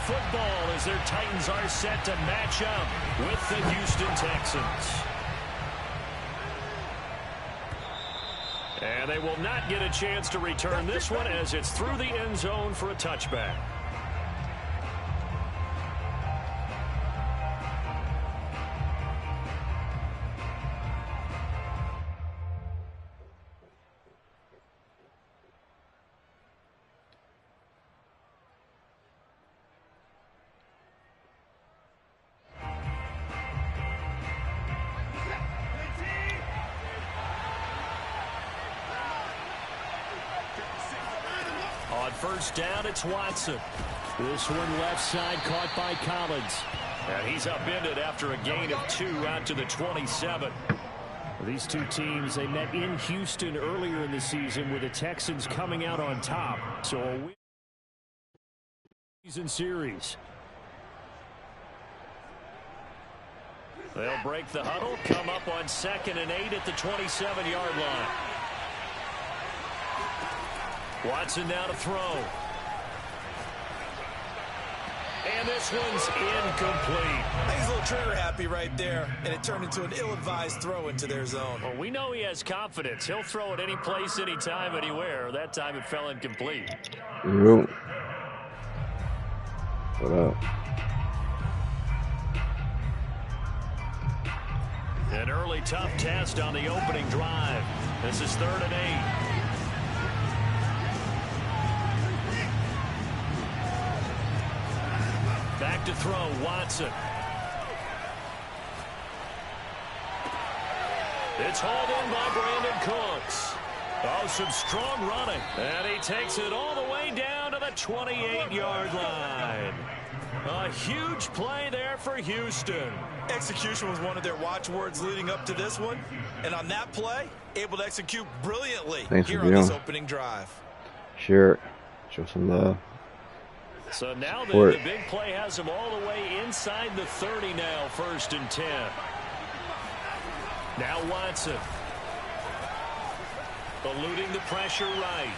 football as their Titans are set to match up with the Houston Texans. And they will not get a chance to return this one as it's through the end zone for a touchback. On first down, it's Watson. This one left side caught by Collins. And he's upended after a gain of 2 out to the 27. These two teams, they met in Houston earlier in the season with the Texans coming out on top. So a win season series. They'll break the huddle, come up on 2nd and 8 at the 27-yard line. Watson now to throw. And this one's incomplete. He's a little trigger happy right there, and it turned into an ill-advised throw into their zone. Well, we know he has confidence. He'll throw it any place, anytime, anywhere. That time it fell incomplete. Yo. What up? An early tough test on the opening drive. This is 3rd and 8. Back to throw, Watson. It's hauled in by Brandon Cooks. Oh, some strong running. And he takes it all the way down to the 28-yard line. A huge play there for Houston. Execution was one of their watchwords leading up to this one. And on that play, able to execute brilliantly here on this opening drive. Sure. Show some love. So now the big play has him all the way inside the 30 now, 1st and 10. Now Watson. Eluding the pressure right.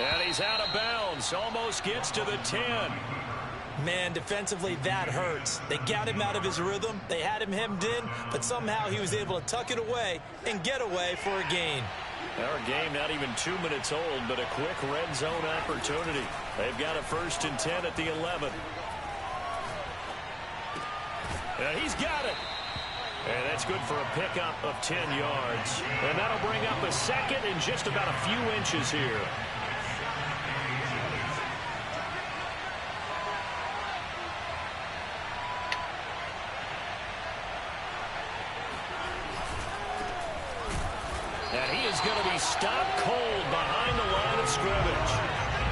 And he's out of bounds. Almost gets to the 10. Man, defensively, that hurts. They got him out of his rhythm. They had him hemmed in, but somehow he was able to tuck it away and get away for a gain. Our game not even 2 minutes old, but a quick red zone opportunity. They've got a 1st and 10 at the 11. And he's got it. And that's good for a pickup of 10 yards. And that'll bring up a 2nd and just about a few inches here. And he is going to be stopped cold behind the line of scrimmage.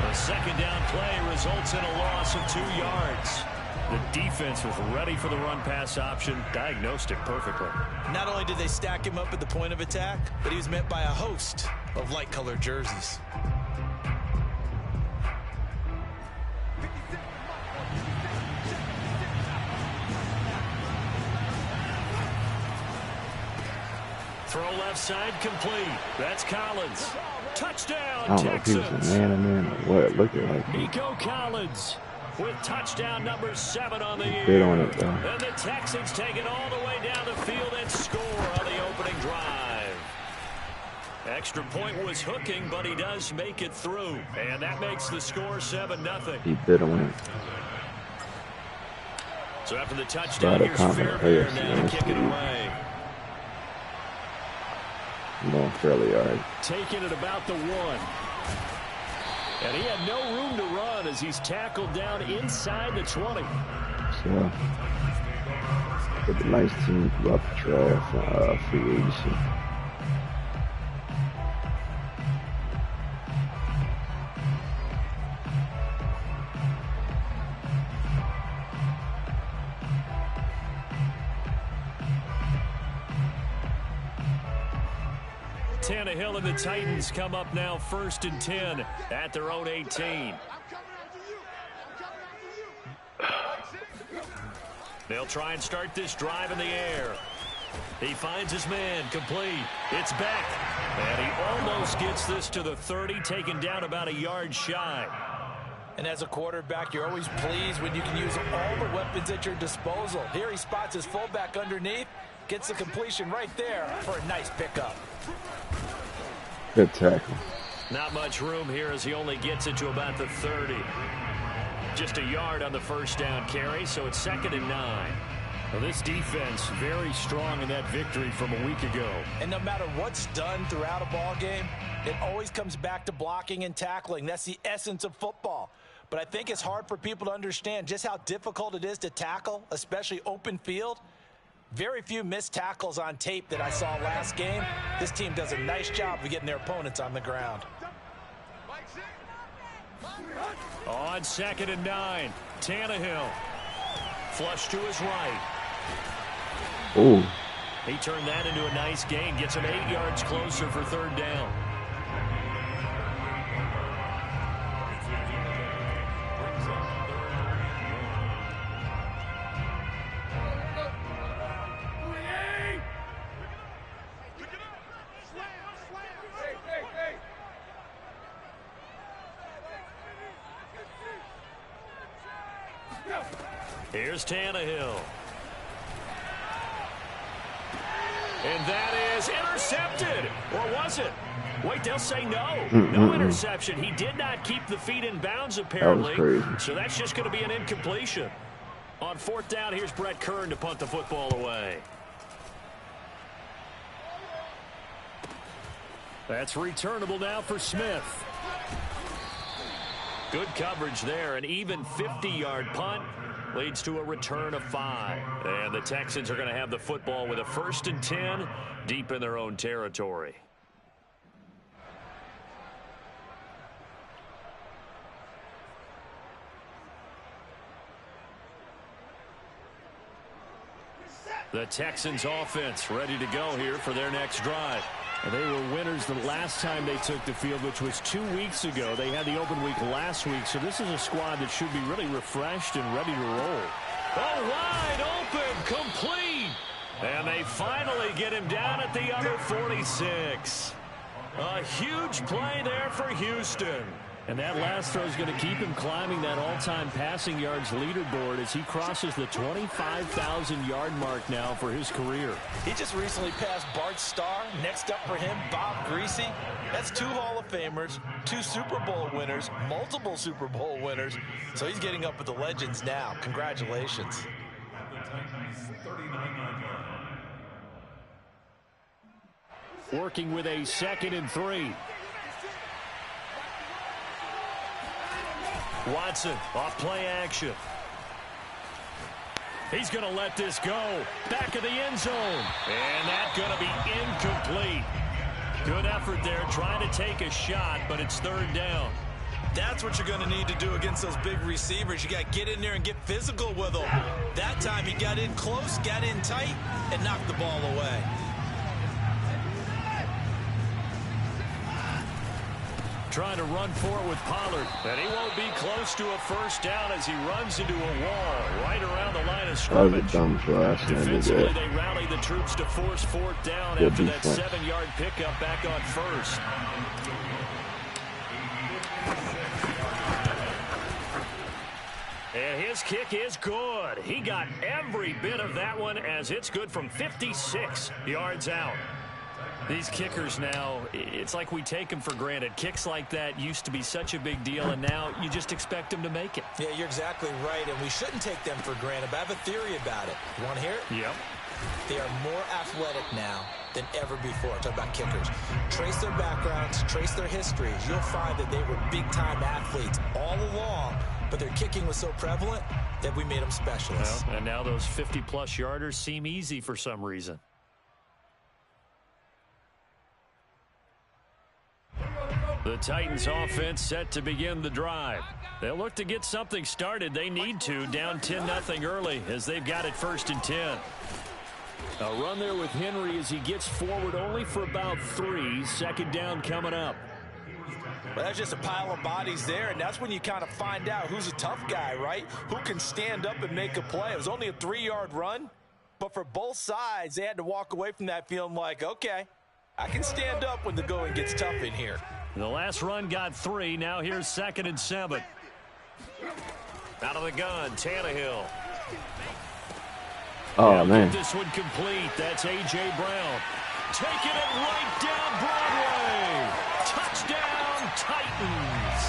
A 2nd down play results in a loss of 2 yards. The defense was ready for the run-pass option, diagnosed it perfectly. Not only did they stack him up at the point of attack, but he was met by a host of light-colored jerseys. Throw left side complete. That's Collins. Touchdown, I don't know Texans. if he was a man or what it looked like. Nico Collins with touchdown number 7 on the year. Bid on it, though. And the Texans take it all the way down the field and score on the opening drive. Extra point was hooking, but he does make it through. And that makes the score 7-0. He bid on it. So after the touchdown, here's Fairbairn now to kick it away. No, fairly all right. Taking it about the 1. And he had no room to run as he's tackled down inside the 20. So, with a nice team throughout the draft, free agency. Tannehill and the Titans come up now 1st and 10 at their own 18. They'll try and start this drive in the air. He finds his man complete. It's back. And he almost gets this to the 30, taken down about a yard shy. And as a quarterback, you're always pleased when you can use all the weapons at your disposal. Here he spots his fullback underneath, gets the completion right there for a nice pickup. Good tackle. Not much room here as he only gets it to about the 30. Just a yard on the first down carry, so it's 2nd and 9. Well, this defense very strong in that victory from a week ago. And no matter what's done throughout a ball game, it always comes back to blocking and tackling. That's the essence of football. But I think it's hard for people to understand just how difficult it is to tackle, especially open field. Very few missed tackles on tape that I saw last game. This team does a nice job of getting their opponents on the ground. On 2nd and 9, Tannehill. Flush to his right. Ooh. He turned that into a nice gain. Gets him 8 yards closer for 3rd down. Here's Tannehill. And that is intercepted. Or was it? Wait, they'll say no. No interception. He did not keep the feet in bounds, apparently. That was crazy. So that's just going to be an incompletion. On 4th down, here's Brett Kern to punt the football away. That's returnable now for Smith. Good coverage there. An even 50-yard punt leads to a return of 5. And the Texans are going to have the football with a 1st and 10 deep in their own territory. The Texans offense ready to go here for their next drive. And they were winners the last time they took the field, which was 2 weeks ago. They had the open week last week, so this is a squad that should be really refreshed and ready to roll. Oh, wide open, complete. And they finally get him down at the other 46. A huge play there for Houston. And that last throw is going to keep him climbing that all-time passing yards leaderboard as he crosses the 25,000-yard mark now for his career. He just recently passed Bart Starr. Next up for him, Bob Greasy. That's 2 Hall of Famers, 2 Super Bowl winners, multiple Super Bowl winners. So he's getting up with the legends now. Congratulations. Working with a 2nd and 3. Watson off play action. He's going to let this go. Back of the end zone. And that's going to be incomplete. Good effort there trying to take a shot, but it's 3rd down. That's what you're going to need to do against those big receivers. You got to get in there and get physical with them. That time he got in close, got in tight, and knocked the ball away. Trying to run for it with Pollard. And he won't be close to a 1st down as he runs into a wall right around the line of scrimmage. That was a dumb flash. Defensively, they rally the troops to force 4th down after that 7-yard pickup back on 1st. And his kick is good. He got every bit of that one as it's good from 56 yards out. These kickers now, it's like we take them for granted. Kicks like that used to be such a big deal, and now you just expect them to make it. Yeah, you're exactly right, and we shouldn't take them for granted, but I have a theory about it. You want to hear it? Yep. They are more athletic now than ever before. Talk about kickers. Trace their backgrounds, trace their histories. You'll find that they were big-time athletes all along, but their kicking was so prevalent that we made them specialists. Well, and now those 50-plus yarders seem easy for some reason. The Titans offense set to begin the drive. They'll look to get something started. They need to, down 10-0 early as they've got it 1st and 10. A run there with Henry as he gets forward only for about 3. 2nd down coming up. Well, that's just a pile of bodies there, and that's when you kind of find out who's a tough guy, right? Who can stand up and make a play. It was only a 3-yard run, but for both sides, they had to walk away from that feeling like, okay, I can stand up when the going gets tough in here. The last run got 3. Now here's 2nd and 7. Out of the gun, Tannehill. Oh, man. This one complete. That's A.J. Brown. Taking it right down Broadway. Touchdown, Titans.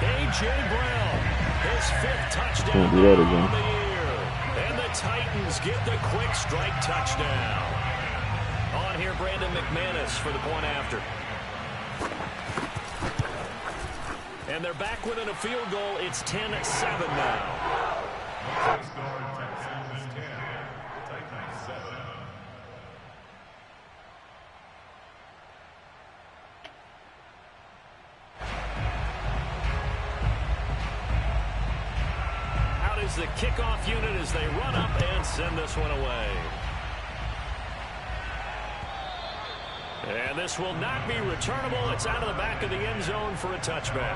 A.J. Brown, his 5th touchdown do that of again. the year. And the Titans get the quick strike touchdown. On here, Brandon McManus for the point after. And they're back within a field goal. It's 10-7 now. Out is the kickoff unit as they run up and send this one away. And this will not be returnable. It's out of the back of the end zone for a touchback.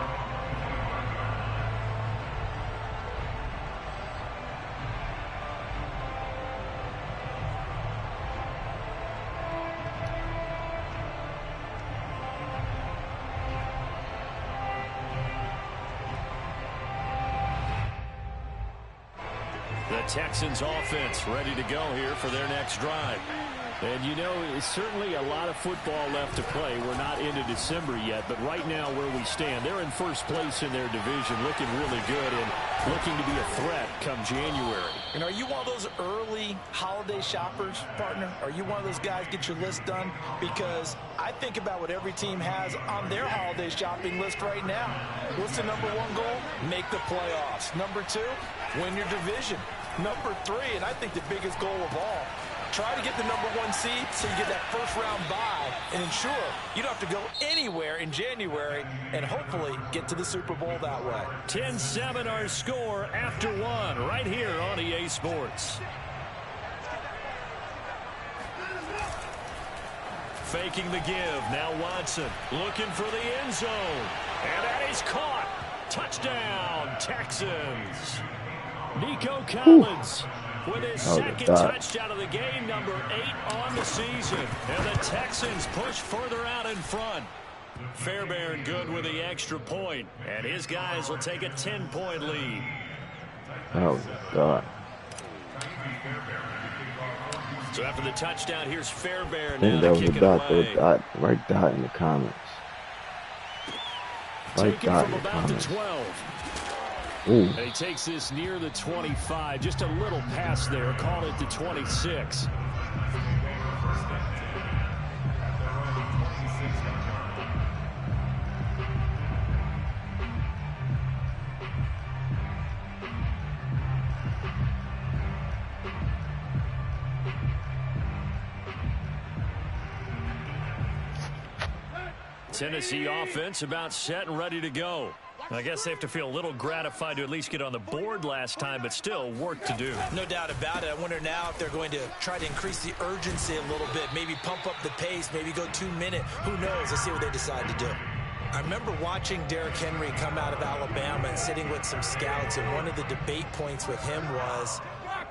The Texans offense ready to go here for their next drive. And, you know, it's certainly a lot of football left to play. We're not into December yet, but right now where we stand, they're in first place in their division, looking really good and looking to be a threat come January. And are you one of those early holiday shoppers, partner? Are you one of those guys get your list done? Because I think about what every team has on their holiday shopping list right now. What's the number 1 goal? Make the playoffs. Number 2, win your division. Number 3, and I think the biggest goal of all, try to get the number 1 seed so you get that first-round bye and ensure you don't have to go anywhere in January and hopefully get to the Super Bowl that way. 10-7 our score after 1 right here on EA Sports. Faking the give. Now Watson looking for the end zone. And that is caught. Touchdown, Texans. Nico Collins with his second touchdown of the game, number 8 on the season. And the Texans push further out in front. Fairbairn good with the extra point. And his guys will take a 10-point lead. Oh, God. So after the touchdown, here's Fairbairn I think now that to was kick a it dot, away. right dot in the comments. Right Taken dot from in the about the comments. 12. Ooh. And he takes this near the 25. Just a little pass there. Call it the 26. Tennessee offense about set and ready to go. I guess they have to feel a little gratified to at least get on the board last time, but still work to do. No doubt about it. I wonder now if they're going to try to increase the urgency a little bit, maybe pump up the pace, maybe go 2-minute. Who knows? Let's see what they decide to do. I remember watching Derrick Henry come out of Alabama and sitting with some scouts, and one of the debate points with him was,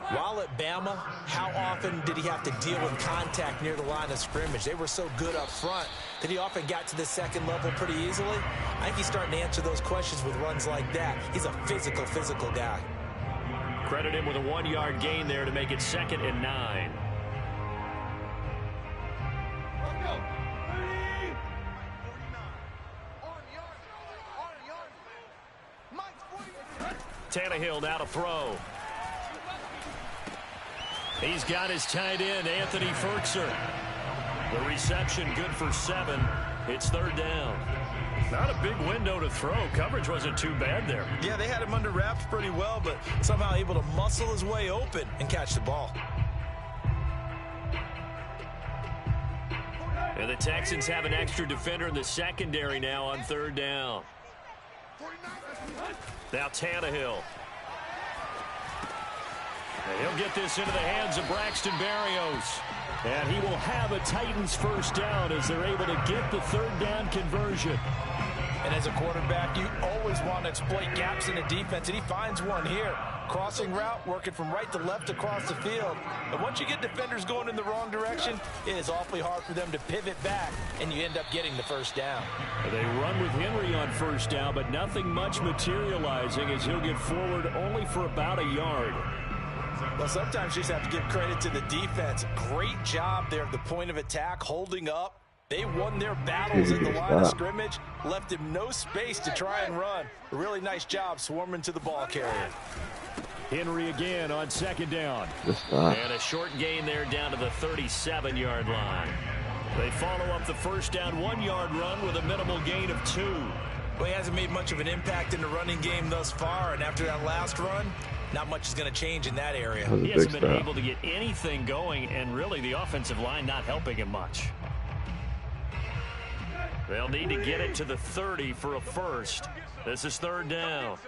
while at Bama, how often did he have to deal with contact near the line of scrimmage? They were so good up front that he often got to the second level pretty easily. I think he's starting to answer those questions with runs like that. He's a physical guy. Credit him with a 1-yard gain there to make it 2nd and 9. Tannehill now to throw. He's got his tight end, Anthony Ferkser. The reception good for 7. It's 3rd down. Not a big window to throw. Coverage wasn't too bad there. Yeah, they had him under wraps pretty well, but somehow able to muscle his way open and catch the ball. And the Texans have an extra defender in the secondary now on 3rd down. Now Tannehill. And he'll get this into the hands of Braxton Berrios. And he will have a Titans first down as they're able to get the 3rd down conversion. And as a quarterback, you always want to exploit gaps in the defense, and he finds one here. crossing route, working from right to left across the field. And once you get defenders going in the wrong direction, it is awfully hard for them to pivot back, and you end up getting the first down. They run with Henry on first down, but nothing much materializing as he'll get forward only for about a yard. Well, sometimes you just have to give credit to the defense. Great job there at the point of attack, holding up. They won their battles at the line of scrimmage, left him no space to try and run. A really nice job swarming to the ball carrier. Henry again on second down. And a short gain there down to the 37-yard line. They follow up the first down 1-yard run with a minimal gain of 2. Well, he hasn't made much of an impact in the running game thus far, and after that last run, not much is going to change in that area. He hasn't been able to get anything going, and really the offensive line not helping him much. They'll need to get it to the 30 for a first. This is third down.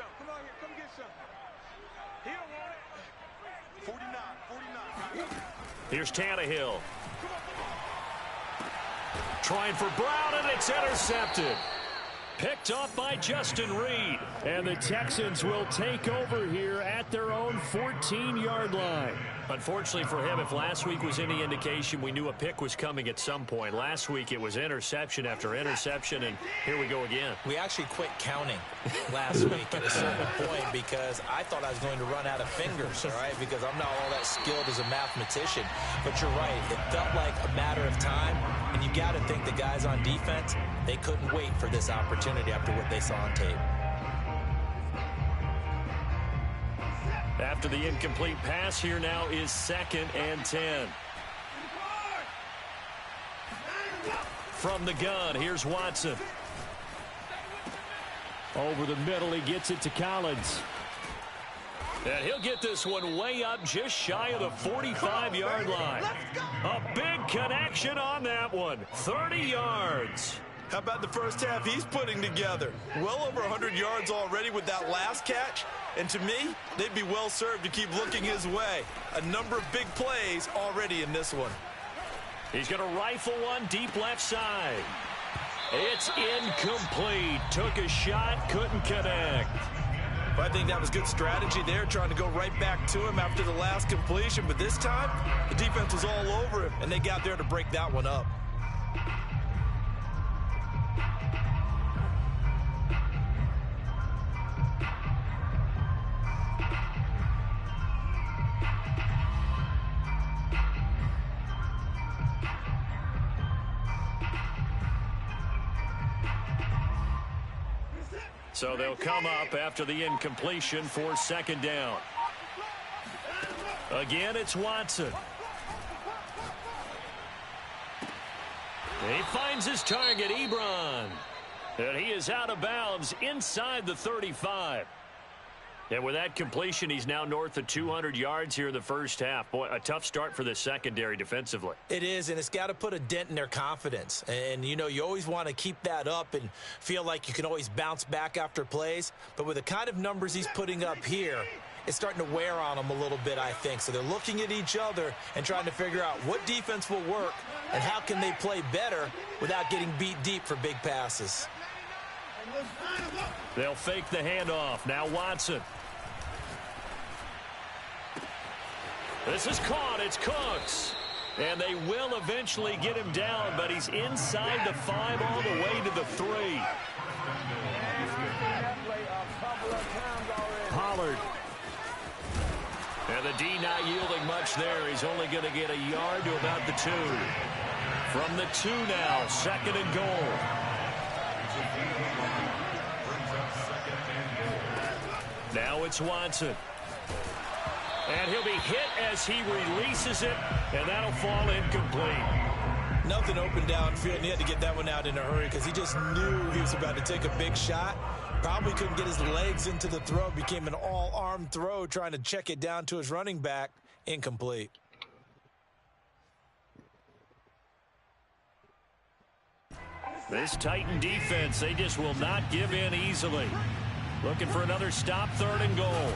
Here's Tannehill. Trying for Brown, and it's intercepted. Picked off by Justin Reed. And the Texans will take over here at their own 14-yard line. Unfortunately for him, if last week was any indication, we knew a pick was coming at some point. Last week it was interception after interception, and here we go again. We actually quit counting last week at a certain point because I thought I was going to run out of fingers, all right, because I'm not all that skilled as a mathematician. But you're right. It felt like a matter of time, and you got to think the guys on defense, they couldn't wait for this opportunity after what they saw on tape. After the incomplete pass, here now is 2nd and 10. From the gun, here's Watson. Over the middle, he gets it to Collins. And he'll get this one way up just shy of the 45-yard line. A big connection on that one. 30 yards. How about the first half he's putting together? Well over 100 yards already with that last catch. And to me, they'd be well served to keep looking his way. A number of big plays already in this one. He's going to rifle one deep left side. It's incomplete. Took a shot, couldn't connect. I think that was good strategy there, trying to go right back to him after the last completion. But this time, the defense was all over him, and they got there to break that one up. So they'll come up after the incompletion for 2nd down. Again, it's Watson. He finds his target, Ebron. And he is out of bounds inside the 35. And with that completion, he's now north of 200 yards here in the first half. Boy, a tough start for the secondary defensively. It is, and it's got to put a dent in their confidence. And, you know, you always want to keep that up and feel like you can always bounce back after plays. But with the kind of numbers he's putting up here, it's starting to wear on them a little bit, I think. So they're looking at each other and trying to figure out what defense will work and how can they play better without getting beat deep for big passes. They'll fake the handoff. Now Watson. This is caught. It's Cooks. And they will eventually get him down, but he's inside the 5 all the way to the 3. Pollard. And the D not yielding much there. He's only going to get a yard to about the 2. From the 2 now, 2nd and goal. Now it's Watson. And he'll be hit as he releases it, and that'll fall incomplete. Nothing open downfield, and he had to get that one out in a hurry because he just knew he was about to take a big shot. Probably couldn't get his legs into the throw. Became an all-arm throw, trying to check it down to his running back. Incomplete. This Titan defense, they just will not give in easily. Looking for another stop, 3rd and goal.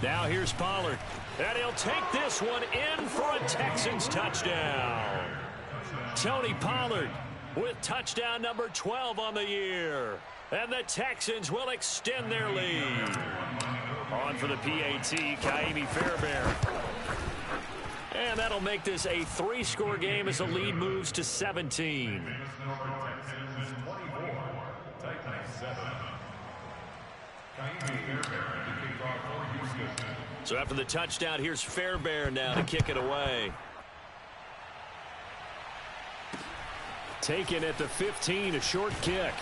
Now here's Pollard. And he'll take this one in for a Texans touchdown. Tony Pollard with touchdown number 12 on the year. And the Texans will extend their lead. On for the PAT, Kaimi Fairbairn. And that'll make this a 3-score game as the lead moves to 17. So after the touchdown, here's Fairbairn now to kick it away. Taken at the 15, a short kick.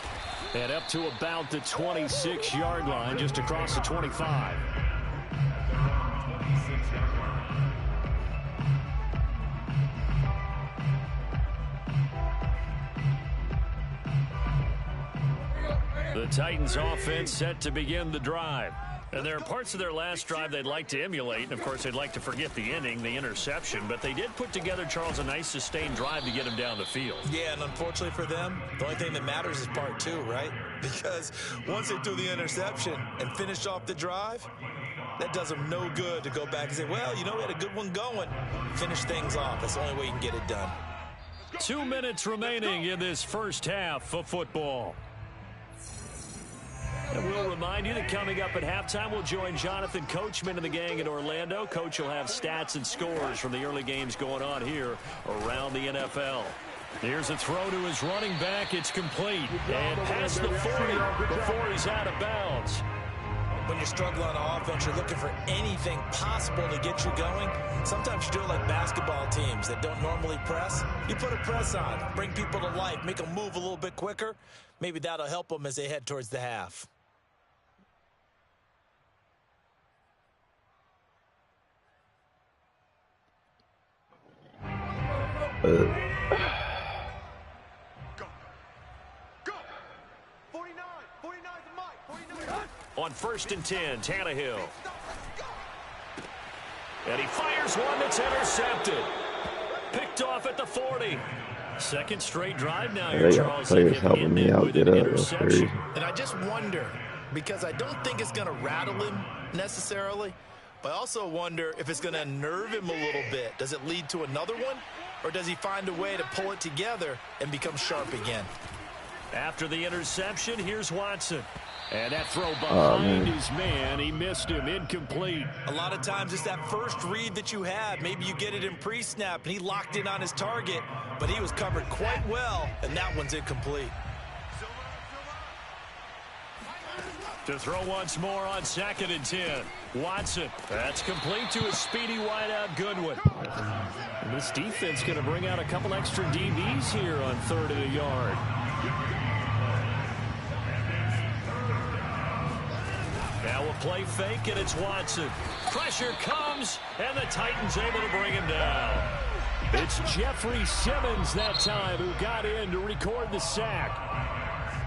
And up to about the 26-yard line, just across the 25. The Titans offense set to begin the drive. And there are parts of their last drive they'd like to emulate. And, of course, they'd like to forget the inning, the interception. But they did put together, Charles, a nice sustained drive to get him down the field. Yeah, and unfortunately for them, the only thing that matters is part 2, right? Because once they threw the interception and finished off the drive, that does them no good to go back and say, well, you know, we had a good one going. Finish things off. That's the only way you can get it done. 2 minutes remaining in this first half of football. And we'll remind you that coming up at halftime, we'll join Jonathan Coachman and the gang in Orlando. Coach will have stats and scores from the early games going on here around the NFL. Here's a throw to his running back. It's complete. And past the 40 before he's out of bounds. When you're struggling on offense, you're looking for anything possible to get you going. Sometimes you do it like basketball teams that don't normally press. You put a press on, bring people to life, make them move a little bit quicker. Maybe that'll help them as they head towards the half. Go. 49 the mic. 49. On 1st and 10, Tannehill. And he fires one that's intercepted. Picked off at the 40. Second straight drive now here, Charles. Players helping me out get up. And I just wonder, because I don't think it's going to rattle him necessarily, but I also wonder if it's going to unnerve him a little bit. Does it lead to another one? Or does he find a way to pull it together and become sharp again? After the interception, here's Watson. And that throw behind his man, he missed him, incomplete. A lot of times it's that first read that you have. Maybe you get it in pre-snap, and he locked in on his target, but he was covered quite well, and that one's incomplete. To throw once more on 2nd and 10. Watson, that's complete to his speedy wideout Goodwin. And this defense going to bring out a couple extra DBs here on 3rd and a yard. Now a play fake, and it's Watson. Pressure comes, and the Titans able to bring him down. It's Jeffrey Simmons that time who got in to record the sack.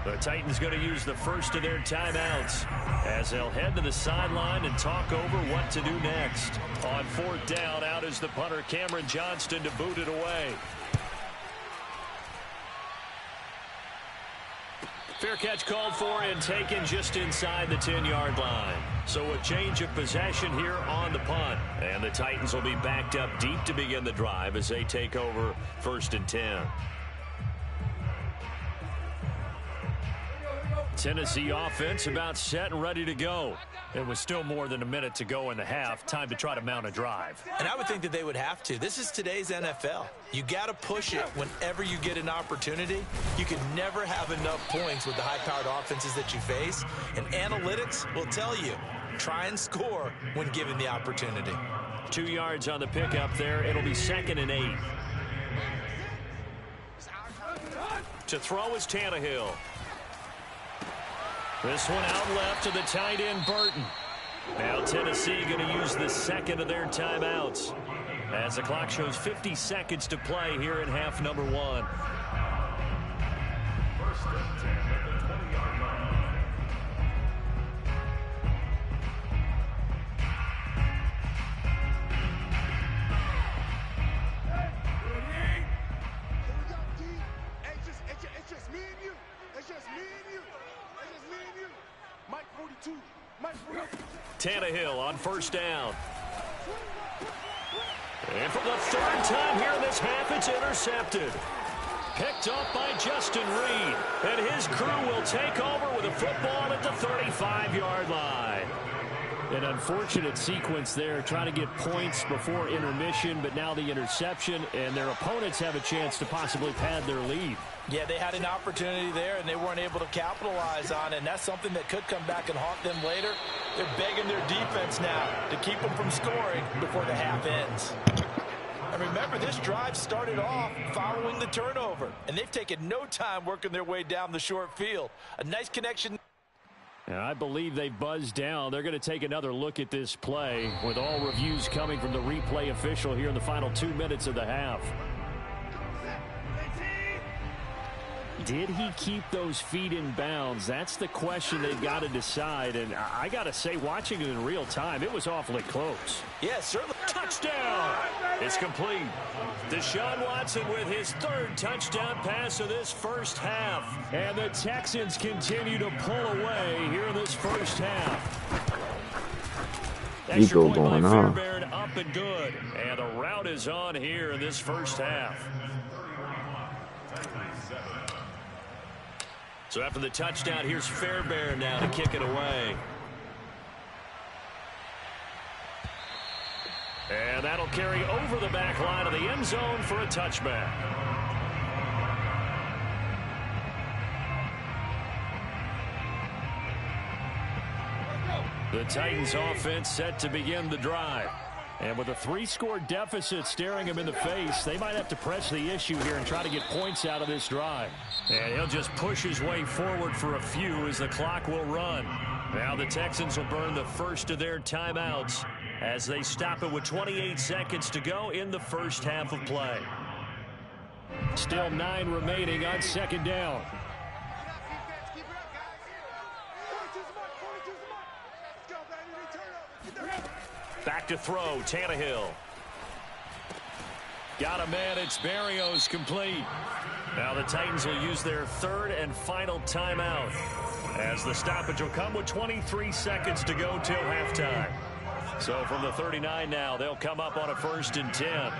The Titans going to use the first of their timeouts as they'll head to the sideline and talk over what to do next. On 4th down, out is the punter Cameron Johnston to boot it away. Fair catch called for and taken just inside the 10-yard line. So a change of possession here on the punt. And the Titans will be backed up deep to begin the drive as they take over 1st and 10. Tennessee offense about set and ready to go. It was still more than a minute to go in the half. Time to try to mount a drive. And I would think that they would have to. This is today's NFL. You got to push it whenever you get an opportunity. You can never have enough points with the high-powered offenses that you face. And analytics will tell you, try and score when given the opportunity. 2 yards on the pickup there. It'll be 2nd and 8. To throw is Tannehill. This one out left to the tight end, Burton. Now Tennessee going to use the second of their timeouts as the clock shows 50 seconds to play here in half number 1. Tannehill on 1st down. And for the 3rd time here in this half, it's intercepted. Picked off by Justin Reed. And his crew will take over with a football at the 35-yard line. An unfortunate sequence there, trying to get points before intermission, but now the interception, and their opponents have a chance to possibly pad their lead. Yeah, they had an opportunity there, and they weren't able to capitalize on it, and that's something that could come back and haunt them later. They're begging their defense now to keep them from scoring before the half ends. And remember, this drive started off following the turnover, and they've taken no time working their way down the short field. A nice connection. And I believe they buzzed down. They're going to take another look at this play with all reviews coming from the replay official here in the final 2 minutes of the half. Did he keep those feet in bounds? That's the question they've got to decide. And I got to say, watching it in real time, it was awfully close. Yeah, certainly. Touchdown! It's complete. Deshaun Watson with his third touchdown pass of this first half. And the Texans continue to pull away here in this first half. Extra point by Fairbairn, up and good. And the route is on here in this first half. So after the touchdown, here's Fairbairn now to kick it away. And that'll carry over the back line of the end zone for a touchback. The Titans offense set to begin the drive. And with a 3-score deficit staring him in the face, they might have to press the issue here and try to get points out of this drive. And he'll just push his way forward for a few as the clock will run. Now the Texans will burn the first of their timeouts as they stop it with 28 seconds to go in the first half of play. Still 9 remaining on second down. Back to throw, Tannehill. Got a man, it's Berrios, complete. Now the Titans will use their third and final timeout as the stoppage will come with 23 seconds to go till halftime. So from the 39 now, they'll come up on a 1st and 10.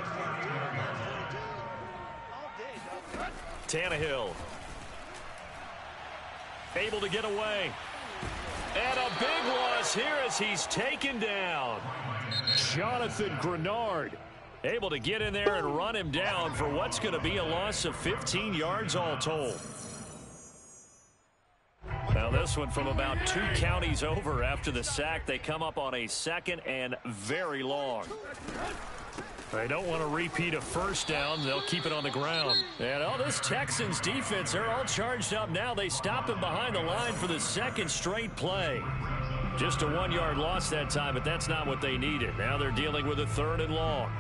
Tannehill. Able to get away. And a big loss here as he's taken down. Jonathan Grenard able to get in there and run him down for what's going to be a loss of 15 yards all told. Now this one from about 2 counties over after the sack. They come up on a 2nd and very long. They don't want to repeat a first down. They'll keep it on the ground. And this Texans defense, they're all charged up now. They stop him behind the line for the 2nd straight play. Just a 1-yard loss that time, but that's not what they needed. Now they're dealing with a 3rd and long.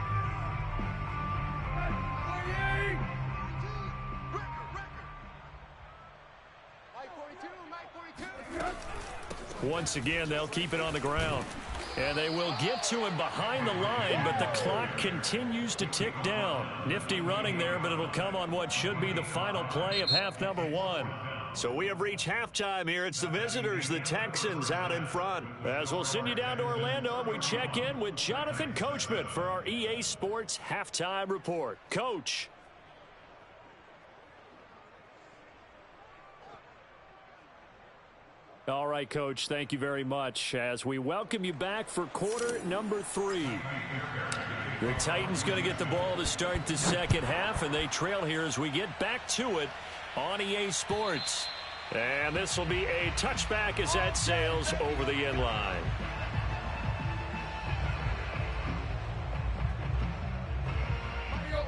Once again, they'll keep it on the ground. And they will get to him behind the line, but the clock continues to tick down. Nifty running there, but it'll come on what should be the final play of half number 1. So we have reached halftime here. It's the visitors, the Texans, out in front. As we'll send you down to Orlando, and we check in with Jonathan Coachman for our EA Sports Halftime Report. Coach. All right, Coach, thank you very much as we welcome you back for quarter number 3. The Titans going to get the ball to start the second half, and they trail here as we get back to it on EA Sports. And this will be a touchback as that sails over the end line.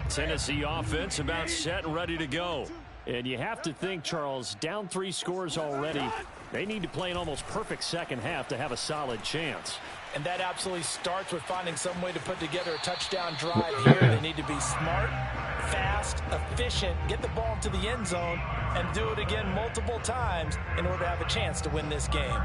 Tennessee offense about set and ready to go. And you have to think, Charles, down 3 scores already. They need to play an almost perfect second half to have a solid chance. And that absolutely starts with finding some way to put together a touchdown drive here. They need to be smart, fast, efficient, get the ball into the end zone, and do it again multiple times in order to have a chance to win this game.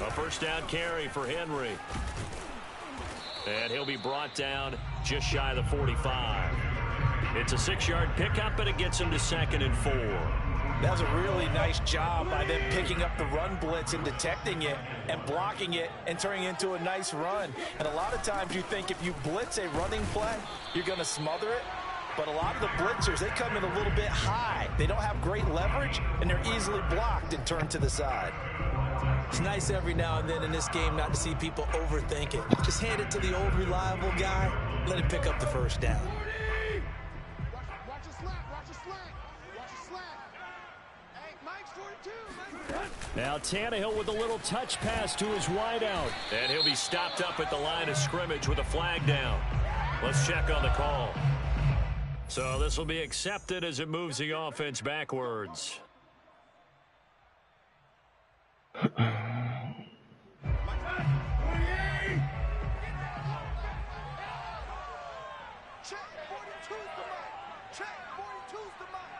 A first down carry for Henry. And he'll be brought down just shy of the 45. It's a 6-yard pickup, but it gets him to 2nd and 4. That was a really nice job by them picking up the run blitz and detecting it and blocking it and turning it into a nice run. And a lot of times you think if you blitz a running play, you're going to smother it. But a lot of the blitzers, they come in a little bit high. They don't have great leverage, and they're easily blocked and turned to the side. It's nice every now and then in this game not to see people overthink it. Just hand it to the old reliable guy. Let him pick up the first down. Watch the slant. Watch the slant. Watch the slant. Hey, Mike's 42. Mike. Now Tannehill with a little touch pass to his wideout. And he'll be stopped up at the line of scrimmage with a flag down. Let's check on the call. So this will be accepted as it moves the offense backwards. Check 42's the mic. Check 42's the mic.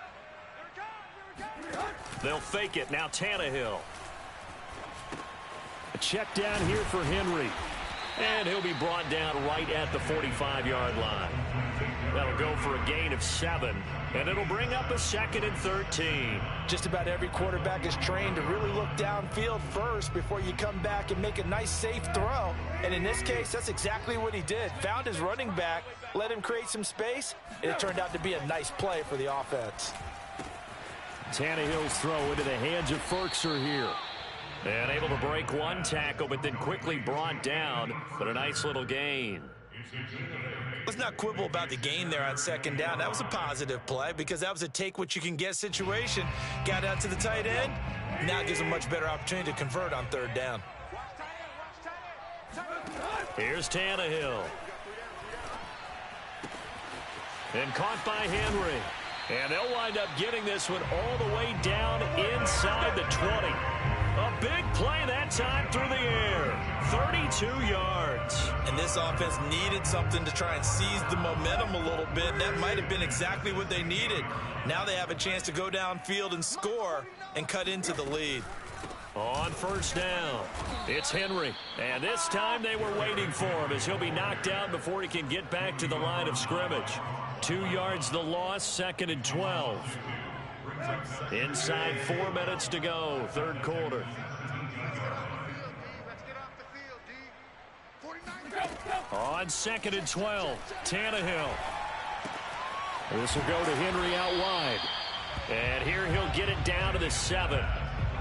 Here we go. They'll fake it. Now Tannehill. A check down here for Henry. And he'll be brought down right at the 45-yard line. That'll go for a gain of 7. And it'll bring up a 2nd and 13. Just about every quarterback is trained to really look downfield first before you come back and make a nice, safe throw. And in this case, that's exactly what he did. Found his running back, let him create some space, and it turned out to be a nice play for the offense. Tannehill's throw into the hands of Ferkser here. And able to break one tackle, but then quickly brought down. But a nice little gain. Let's not quibble about the gain there on 2nd down. That was a positive play because that was a take-what-you-can-get situation. Got out to the tight end. Now gives a much better opportunity to convert on 3rd down. Here's Tannehill. And caught by Henry. And they'll wind up getting this one all the way down inside the 20. A big play that time through the air. 32 yards. And this offense needed something to try and seize the momentum a little bit. That might have been exactly what they needed. Now they have a chance to go downfield and score and cut into the lead. On 1st down, it's Henry. And this time they were waiting for him as he'll be knocked down before he can get back to the line of scrimmage. 2 yards the loss, 2nd and 12. Inside 4 minutes to go, 3rd quarter. On 2nd and 12, Tannehill. This will go to Henry out wide. And here he'll get it down to the 7.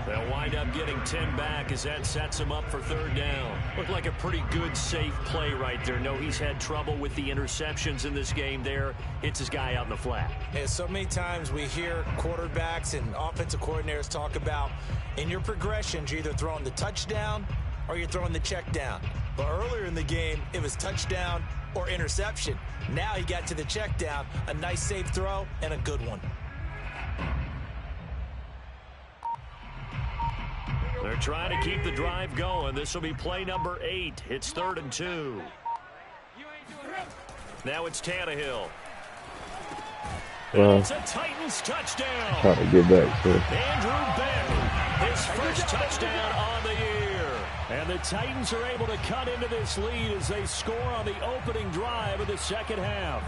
They'll wind up getting 10 back as that sets him up for 3rd down. Looked like a pretty good, safe play right there. No, he's had trouble with the interceptions in this game there. Hits his guy out in the flat. Hey, so many times we hear quarterbacks and offensive coordinators talk about in your progressions, you're either throwing the touchdown or you're throwing the check down. But earlier in the game, it was touchdown or interception. Now he got to the check down, a nice safe throw, and a good one. They're trying to keep the drive going. This will be play number 8. It's 3rd and 2. Now it's Tannehill. Well, It's a Titans touchdown. trying to get back to Andrew Beck, his first touchdown on the year. And the Titans are able to cut into this lead as they score on the opening drive of the 2nd half.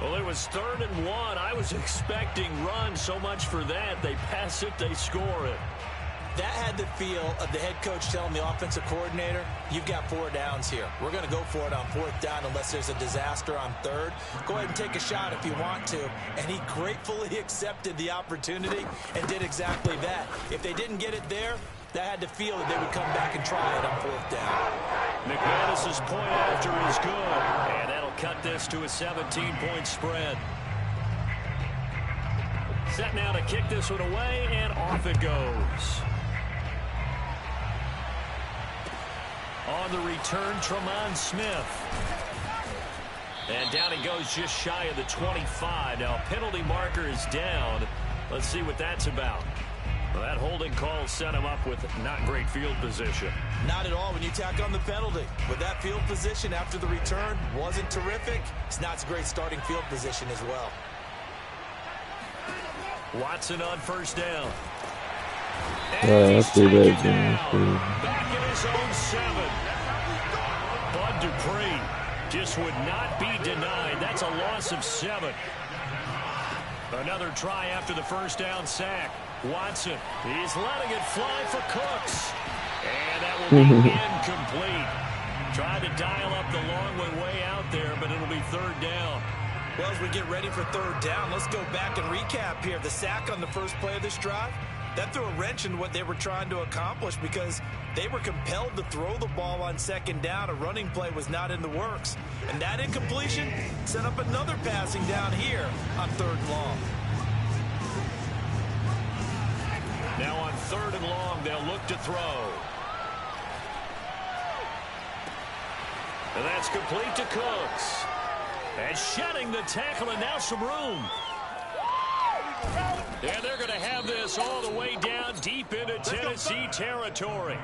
Well, it was 3rd and 1. I was expecting run, so much for that. They pass it, they score it. That had the feel of the head coach telling the offensive coordinator, you've got 4 downs here. We're going to go for it on 4th down unless there's a disaster on 3rd. Go ahead and take a shot if you want to. And he gratefully accepted the opportunity and did exactly that. If they didn't get it there, that had the feel that they would come back and try it on 4th down. McManus's point after is good. And that'll cut this to a 17-point spread. Set now to kick this one away, and off it goes. On the return, Tremont Smith. And down he goes just shy of the 25. Now, penalty marker is down. Let's see what that's about. Well, that holding call set him up with not great field position. Not at all when you tack on the penalty. With that field position after the return wasn't terrific. It's not a great starting field position as well. Watson on 1st down. I see that, Jimmy. Back in his own 7. Bud Dupree just would not be denied. That's a loss of 7. Another try after the first down sack. Watson, he's letting it fly for Cooks. And that will be incomplete. Tried to dial up the long way out there, but it'll be third down. Well, as we get ready for third down, let's go back and recap here. The sack on the first play of this drive, that threw a wrench in what they were trying to accomplish because they were compelled to throw the ball on second down. A running play was not in the works. And that incompletion set up another passing down here on third and long. Now on third and long, they'll look to throw. And that's complete to Cooks. And shedding the tackle, and now some room. And they're going to have this all the way down deep into Tennessee territory.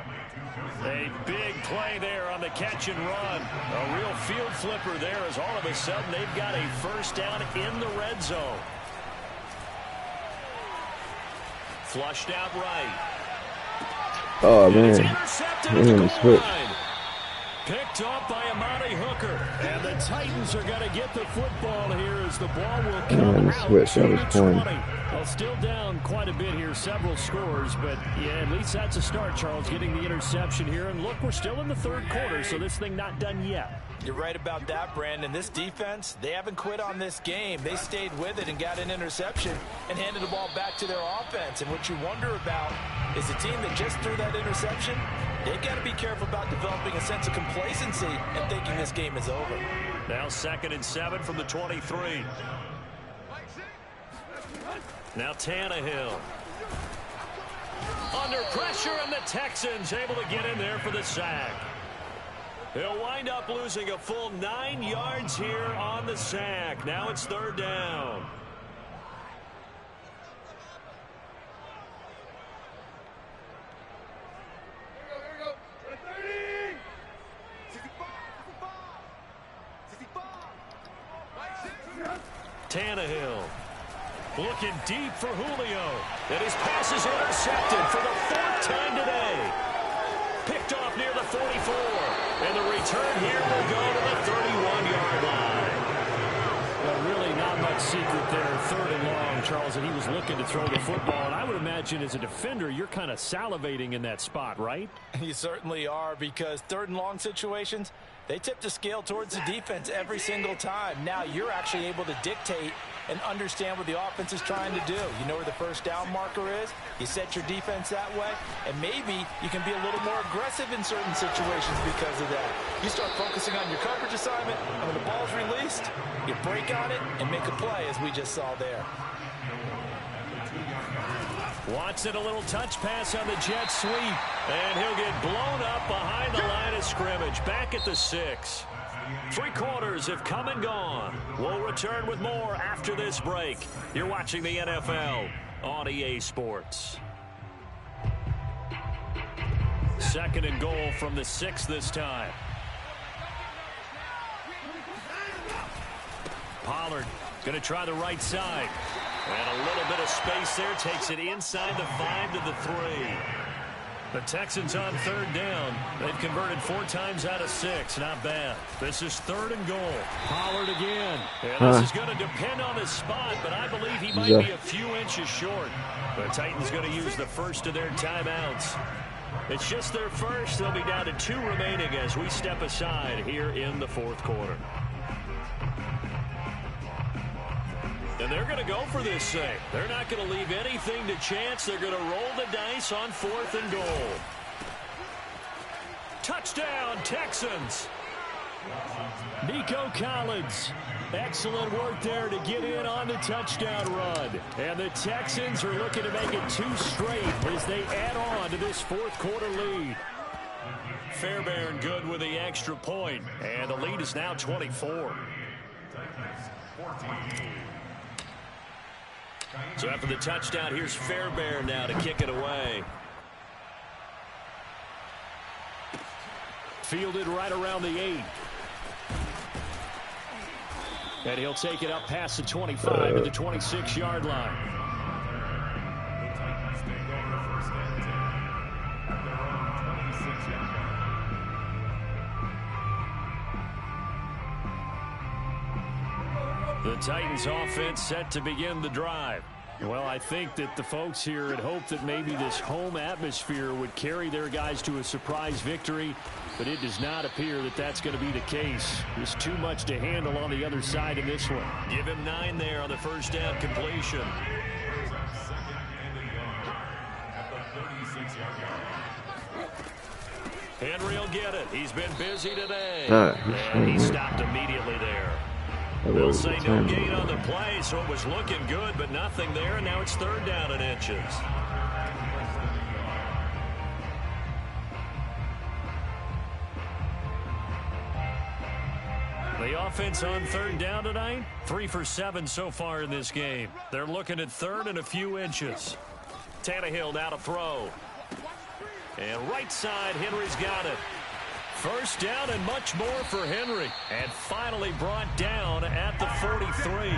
A big play there on the catch and run. A real field flipper there as all of a sudden they've got a first down in the red zone. Flushed out right. Oh, man. Switch. Picked off by Amani Hooker. And the Titans are going to get the football here as the ball will come out switch. to That the was 20. fun. Well, still down quite a bit here, several scores, but yeah, at least that's a start, Charles, getting the interception here. And look, we're still in the third quarter, so this thing not done yet. You're right about that, Brandon. This defense, they haven't quit on this game. They stayed with it and got an interception and handed the ball back to their offense. And what you wonder about is the team that just threw that interception, they've got to be careful about developing a sense of complacency and thinking this game is over. Now 2nd and 7 from the 23. Now Tannehill. Under pressure, and the Texans able to get in there for the sack. He'll wind up losing a full 9 yards here on the sack. Now it's third down. Tannehill looking deep for Julio. And his pass is intercepted for the 4th time today. Picked off near the 44. And the return here will go to the 31-yard line. Well, really not much secret there. Third and long, Charles, and he was looking to throw the football. And I would imagine as a defender, you're kind of salivating in that spot, right? You certainly are, because third and long situations, they tip the scale towards the defense every single time. Now you're actually able to dictate and understand what the offense is trying to do. You know where the first down marker is. You set your defense that way, and maybe you can be a little more aggressive in certain situations because of that. You start focusing on your coverage assignment, and when the ball's released, you break on it and make a play, as we just saw there. Watson, a little touch pass on the jet sweep, and he'll get blown up behind the line of scrimmage. Back at the 6. 3 quarters have come and gone. We'll return with more after this break. You're watching the NFL on EA Sports. 2nd and goal from the 6 this time. Pollard going to try the right side. And a little bit of space there. Takes it inside the 5 to the 3. The Texans on third down. They've converted 4 times out of 6. Not bad. This is 3rd and goal. Pollard again. And this is going to depend on his spot, but I believe he might be a few inches short. The Titans going to use the first of their timeouts. It's just their first. They'll be down to 2 remaining as we step aside here in the 4th quarter. And they're going to go for this thing. They're not going to leave anything to chance. They're going to roll the dice on 4th and goal. Touchdown, Texans. Nico Collins. Excellent work there to get in on the touchdown run. And the Texans are looking to make it 2 straight as they add on to this 4th quarter lead. Fairbairn good with the extra point. And the lead is now 24. So after the touchdown, here's Fairbairn now to kick it away. Fielded right around the 8. And he'll take it up past the 25 to the 26-yard line. The Titans offense set to begin the drive. Well, I think that the folks here had hoped that maybe this home atmosphere would carry their guys to a surprise victory, but it does not appear that that's going to be the case. There's too much to handle on the other side in this one. Give him 9 there on the first down completion. Henry will get it. He's been busy today. And he stopped immediately there. They'll say no gain on the play, so it was looking good, but nothing there, and now it's 3rd down and inches. The offense on 3rd down tonight, 3 for 7 so far in this game. They're looking at 3rd and a few inches. Tannehill now to throw. And right side, Henry's got it. First down and much more for Henry. And finally brought down at the 43.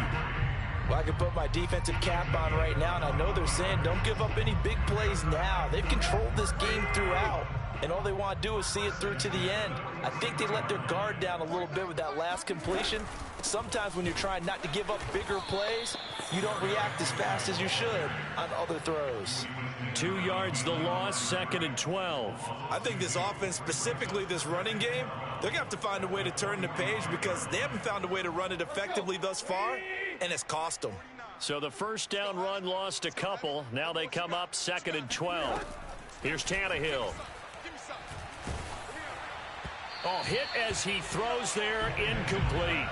Well, I can put my defensive cap on right now, and I know they're saying don't give up any big plays now. They've controlled this game throughout, and all they want to do is see it through to the end. I think they let their guard down a little bit with that last completion. Sometimes when you're trying not to give up bigger plays, you don't react as fast as you should on other throws. 2 yards the loss, 2nd and 12. I think this offense, specifically this running game, they're going to have to find a way to turn the page because they haven't found a way to run it effectively thus far, and it's cost them. So the first down run lost a couple. Now they come up 2nd and 12. Here's Tannehill. Oh, hit as he throws there, incomplete.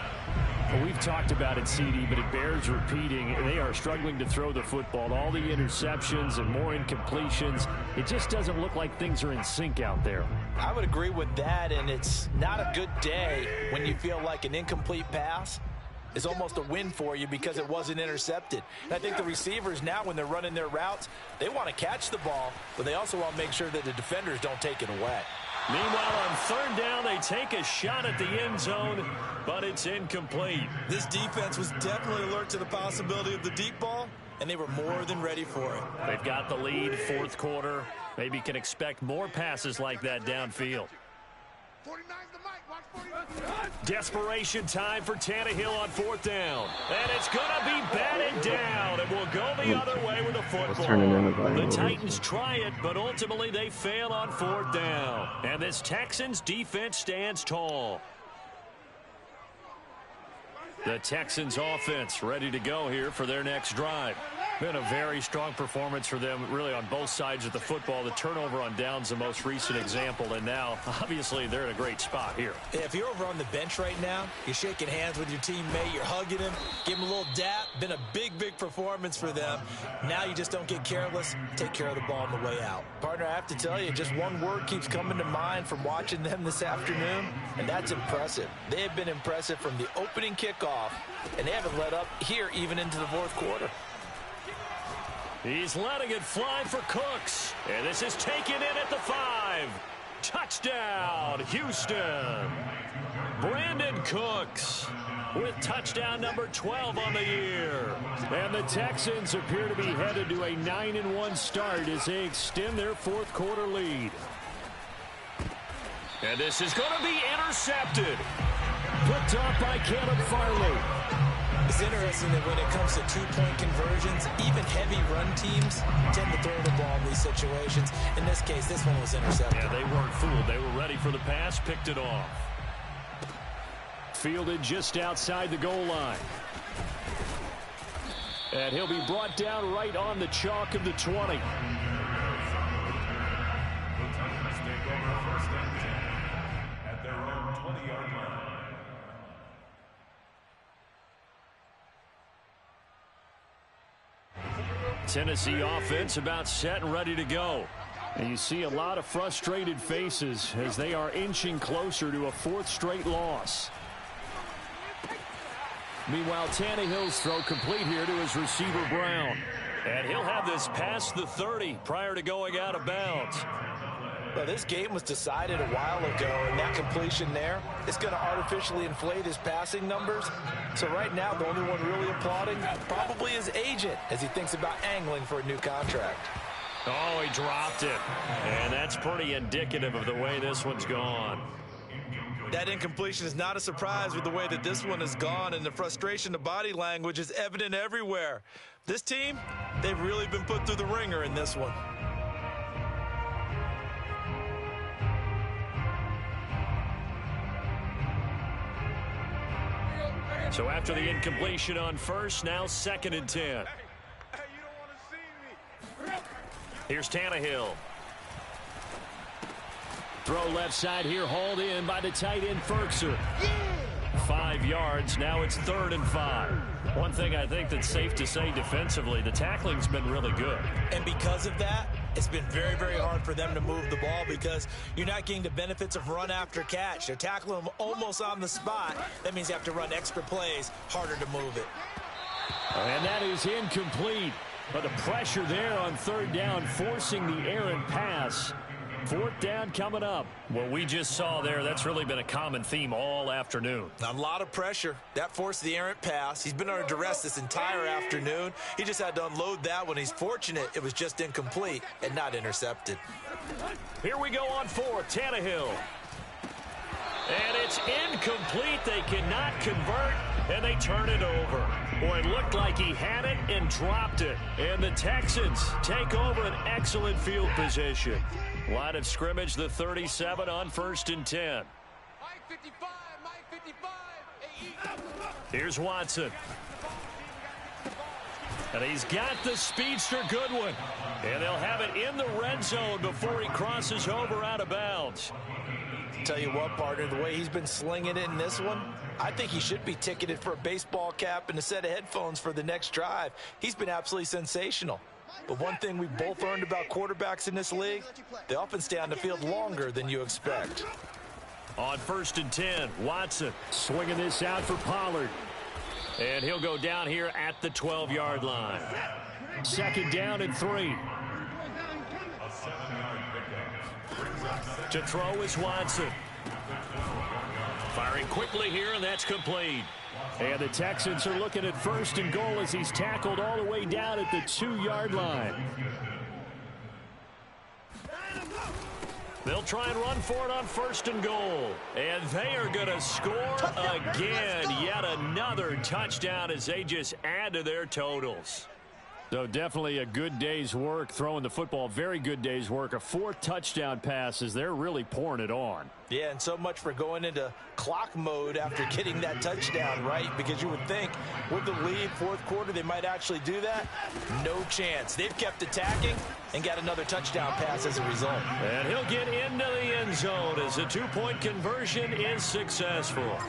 Well, we've talked about it, CD, but it bears repeating. They are struggling to throw the football. All the interceptions and more incompletions. It just doesn't look like things are in sync out there. I would agree with that, and it's not a good day when you feel like an incomplete pass is almost a win for you because it wasn't intercepted. And I think the receivers now, when they're running their routes, they want to catch the ball, but they also want to make sure that the defenders don't take it away. Meanwhile, on 3rd down, they take a shot at the end zone, but it's incomplete. This defense was definitely alert to the possibility of the deep ball, and they were more than ready for it. They've got the lead, 4th quarter. Maybe can expect more passes like that downfield. 49's the mic. Watch 49. Desperation time for Tannehill on 4th down. And it's going to be batted down. It will go the other way with the football. The Titans try it, but ultimately they fail on 4th down. And this Texans defense stands tall. The Texans offense ready to go here for their next drive. Been a very strong performance for them, really, on both sides of the football. The turnover on downs, the most recent example, and now, obviously, they're in a great spot here. Yeah, if you're over on the bench right now, you're shaking hands with your teammate, you're hugging him, give him a little dap. Been a big, big performance for them. Now you just don't get careless. Take care of the ball on the way out. Partner, I have to tell you, just one word keeps coming to mind from watching them this afternoon, and that's impressive. They have been impressive from the opening kickoff, and they haven't let up here even into the 4th quarter. He's letting it fly for Cooks. And this is taken in at the 5. Touchdown, Houston. Brandon Cooks with touchdown number 12 on the year. And the Texans appear to be headed to a 9-1 start as they extend their 4th quarter lead. And this is going to be intercepted. Put up by Caleb Farley. It's interesting that when it comes to 2-point conversions, even heavy run teams tend to throw the ball in these situations. In this case, this one was intercepted. Yeah, they weren't fooled. They were ready for the pass, picked it off. Fielded just outside the goal line. And he'll be brought down right on the chalk of the 20. Tennessee offense about set and ready to go. And you see a lot of frustrated faces as they are inching closer to a 4th straight loss. Meanwhile, Tannehill's throw complete here to his receiver, Brown. And he'll have this past the 30 prior to going out of bounds. Well, this game was decided a while ago, and that completion there is going to artificially inflate his passing numbers. So right now, the only one really applauding probably his agent as he thinks about angling for a new contract. Oh, he dropped it. And that's pretty indicative of the way this one's gone. That incompletion is not a surprise with the way that this one has gone, and the frustration, the body language is evident everywhere. This team, they've really been put through the ringer in this one. So after the incompletion on first, now 2nd and 10. Here's Tannehill. Throw left side here, hauled in by the tight end, Ferkser. 5 yards, now it's 3rd and 5. One thing I think that's safe to say defensively, the tackling's been really good. And because of that, it's been very, very hard for them to move the ball because you're not getting the benefits of run after catch. They're tackling them almost on the spot. That means you have to run extra plays, harder to move it. And that is incomplete. But the pressure there on 3rd down, forcing the errant pass. 4th down coming up. What we just saw there, that's really been a common theme all afternoon. A lot of pressure. That forced the errant pass. He's been under duress this entire afternoon. He just had to unload that one. He's fortunate it was just incomplete and not intercepted. Here we go on 4th, Tannehill. And it's incomplete. They cannot convert, and they turn it over. Boy, it looked like he had it and dropped it. And the Texans take over an excellent field position. Line of scrimmage, the 37 on 1st and 10. Mike 55, Mike 55. Here's Watson. And he's got the speedster Goodwin. And they'll have it in the red zone before he crosses over out of bounds. Tell you what, partner, the way he's been slinging it in this one, I think he should be ticketed for a baseball cap and a set of headphones for the next drive. He's been absolutely sensational. But one thing we both learned about quarterbacks in this league, they often stay on the field longer than you expect. On 1st and 10, Watson swinging this out for Pollard. And he'll go down here at the 12-yard line. 2nd down and 3. To throw is Watson. Firing quickly here, and that's complete. And the Texans are looking at 1st and goal as he's tackled all the way down at the 2-yard line. They'll try and run for it on 1st and goal. And they are going to score again. Yet another touchdown as they just add to their totals. So definitely a good day's work throwing the football. Very good day's work. A 4th touchdown pass as they're really pouring it on. Yeah, and so much for going into clock mode after getting that touchdown, right? Because you would think with the lead, 4th quarter, they might actually do that. No chance. They've kept attacking and got another touchdown pass as a result. And he'll get into the end zone as the 2-point conversion is successful.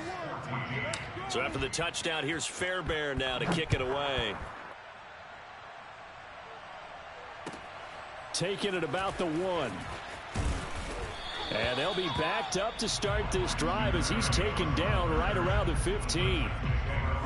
So after the touchdown, here's Fairbairn now to kick it away. Taking it about the 1. And they'll be backed up to start this drive as he's taken down right around the 15.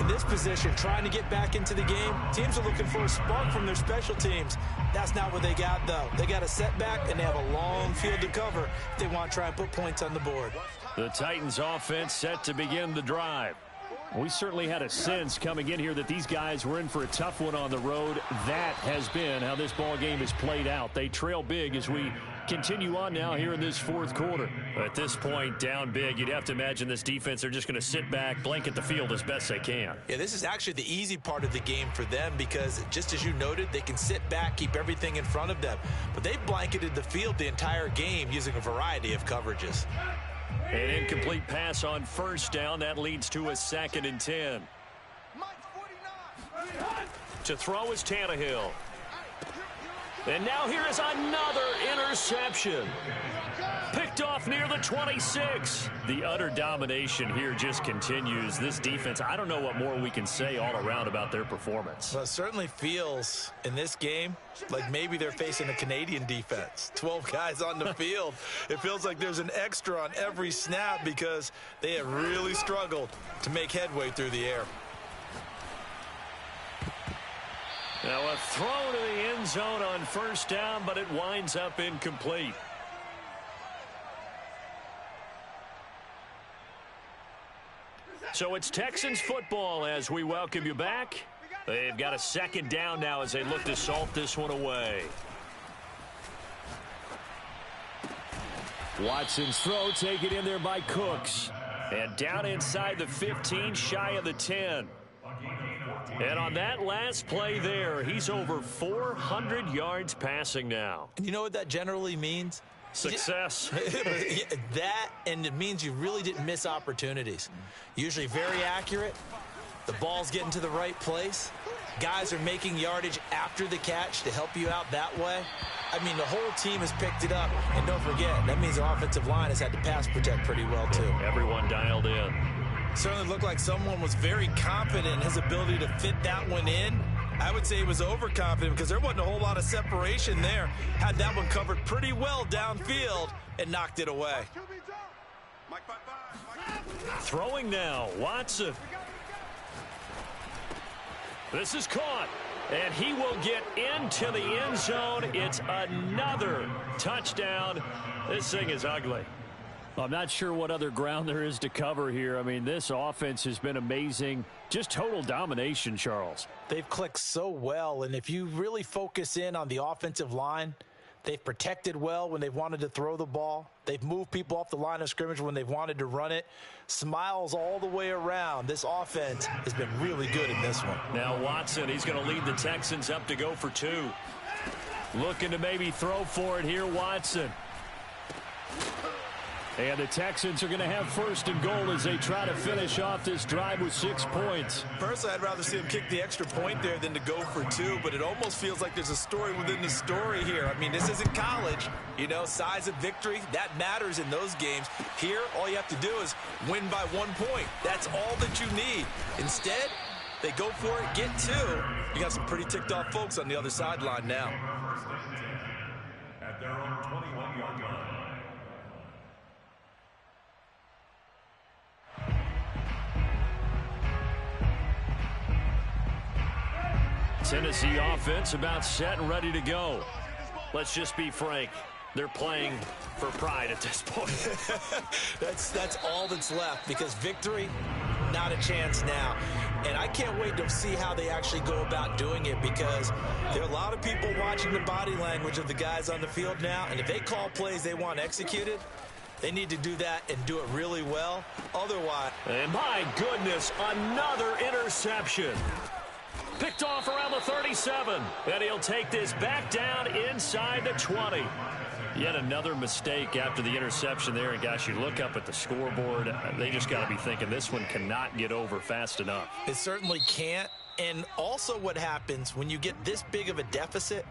In this position, trying to get back into the game, teams are looking for a spark from their special teams. That's not what they got, though. They got a setback, and they have a long field to cover if they want to try and put points on the board. The Titans offense set to begin the drive. We certainly had a sense coming in here that these guys were in for a tough one on the road. That has been how this ball game has played out. They trail big as we continue on now here in this 4th quarter. At this point, down big, you'd have to imagine this defense, they're just going to sit back, blanket the field as best they can. Yeah, this is actually the easy part of the game for them because, just as you noted, they can sit back, keep everything in front of them. But they've blanketed the field the entire game using a variety of coverages. An incomplete pass on 1st down. That leads to a 2nd and 10. To throw is Tannehill. And now here is another interception. Picked off near the 26. The utter domination here just continues. This defense, I don't know what more we can say all around about their performance. Well, it certainly feels in this game like maybe they're facing a Canadian defense. 12 guys on the field. It feels like there's an extra on every snap because they have really struggled to make headway through the air. Now a throw to the end zone on 1st down, but it winds up incomplete. So it's Texans football as we welcome you back. They've got a 2nd down now as they look to salt this one away. Watson's throw taken in there by Cooks. And down inside the 15, shy of the 10. And on that last play there, he's over 400 yards passing now. And you know what that generally means? Success. That, and it means you really didn't miss opportunities. Usually very accurate. The ball's getting to the right place. Guys are making yardage after the catch to help you out that way. I mean, the whole team has picked it up. And don't forget, that means the offensive line has had to pass protect pretty well, too. Everyone dialed in. Certainly looked like someone was very confident in his ability to fit that one in. I would say he was overconfident because there wasn't a whole lot of separation there. Had that one covered pretty well downfield and knocked it away. Throwing now, Watson. This is caught, and he will get into the end zone. It's another touchdown. This thing is ugly. I'm not sure what other ground there is to cover here. I mean, this offense has been amazing. Just total domination, Charles. They've clicked so well, and if you really focus in on the offensive line, they've protected well when they've wanted to throw the ball. They've moved people off the line of scrimmage when they've wanted to run it. Smiles all the way around. This offense has been really good in this one. Now Watson, he's going to lead the Texans up to go for 2. Looking to maybe throw for it here, Watson. And the Texans are going to have first and goal as they try to finish off this drive with 6 points. Personally, I'd rather see him kick the extra point there than to go for 2, but it almost feels like there's a story within the story here. I mean, this isn't college. You know, size of victory, that matters in those games. Here, all you have to do is win by 1 point. That's all that you need. Instead, they go for it, get 2. You got some pretty ticked off folks on the other sideline now. At their own 21-yard line. Tennessee offense about set and ready to go. Let's just be frank. They're playing for pride at this point. That's all that's left because victory, not a chance now. And I can't wait to see how they actually go about doing it because there are a lot of people watching the body language of the guys on the field now. And if they call plays they want executed, they need to do that and do it really well. Otherwise. And my goodness, another interception. Picked off around the 37. And he'll take this back down inside the 20. Yet another mistake after the interception there. And, gosh, you look up at the scoreboard. They just got to be thinking this one cannot get over fast enough. It certainly can't. And also what happens when you get this big of a deficit,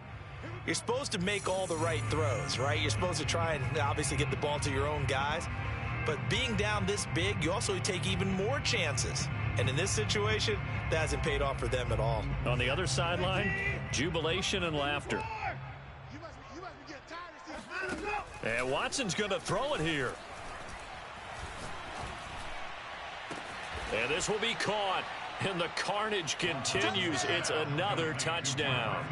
you're supposed to make all the right throws, right? You're supposed to try and obviously get the ball to your own guys. But being down this big, you also take even more chances. And in this situation, that hasn't paid off for them at all. On the other sideline, jubilation and laughter. And Watson's going to throw it here. And this will be caught. And the carnage continues. It's another touchdown.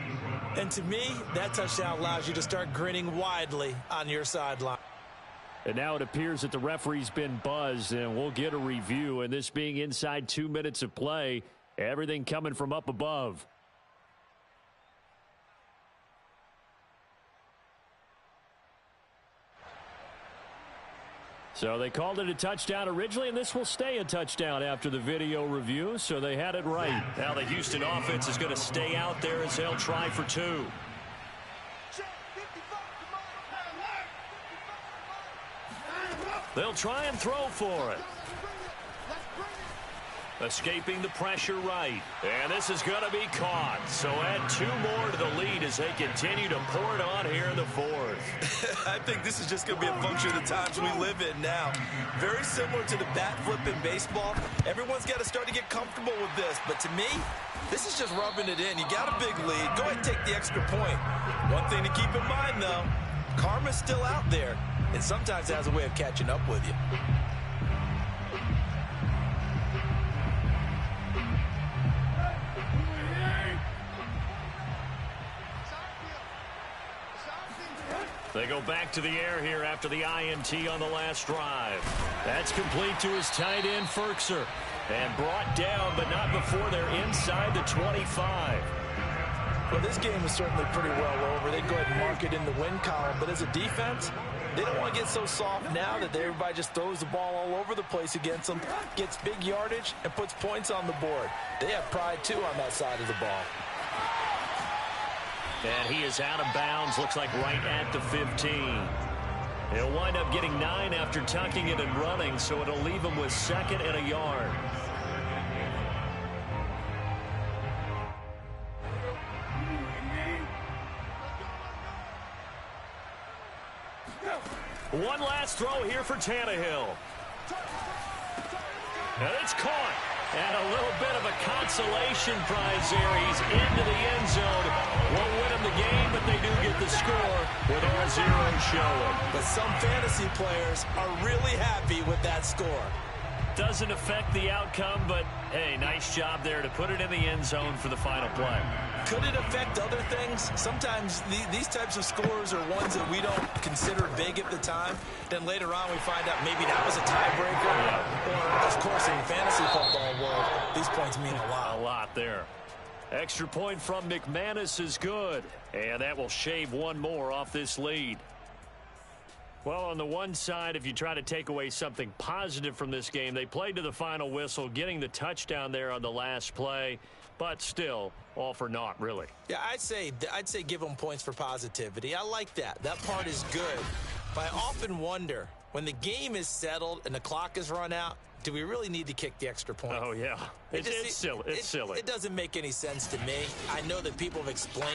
And to me, that touchdown allows you to start grinning widely on your sideline. And now it appears that the referee's been buzzed, and we'll get a review. And this being inside 2 minutes of play, everything coming from up above. So they called it a touchdown originally, and this will stay a touchdown after the video review, so they had it right. Now the Houston offense is going to stay out there as they'll try for 2. They'll try and throw for it. Escaping the pressure right. And this is going to be caught. So add 2 more to the lead as they continue to pour it on here in the 4th. I think this is just going to be a function of the times we live in now. Very similar to the bat flip in baseball. Everyone's got to start to get comfortable with this. But to me, this is just rubbing it in. You got a big lead. Go ahead and take the extra point. One thing to keep in mind, though, karma's still out there. And sometimes it has a way of catching up with you. They go back to the air here after the INT on the last drive. That's complete to his tight end, Ferkser. And brought down, but not before they're inside the 25. Well, this game is certainly pretty well over. They'd go ahead and mark it in the win column. But as a defense, They don't want to get so soft now that everybody just throws the ball all over the place against them, gets big yardage, and puts points on the board. They have pride, too, on that side of the ball. And he is out of bounds, looks like right at the 15. He'll wind up getting 9 after tucking it and running, so it'll leave him with 2nd and a yard. One last throw here for Tannehill. And it's caught. And a little bit of a consolation prize there. He's into the end zone. Won't win him the game, but they do get the score with all zeros showing. But some fantasy players are really happy with that score. Doesn't affect the outcome, but, hey, nice job there to put it in the end zone for the final play. Could it affect other things? Sometimes these types of scores are ones that we don't consider big at the time. Then later on we find out maybe that was a tiebreaker. Or, of course, in the fantasy football world, these points mean a lot. A lot there. Extra point from McManus is good. And that will shave one more off this lead. Well, on the one side, if you try to take away something positive from this game, they played to the final whistle, getting the touchdown there on the last play, but still all for naught, really. Yeah, I'd say give them points for positivity. I like that. That part is good. But I often wonder, when the game is settled and the clock is run out, do we really need to kick the extra point? Oh, yeah. It's silly. It's silly. It doesn't make any sense to me. I know that people have explained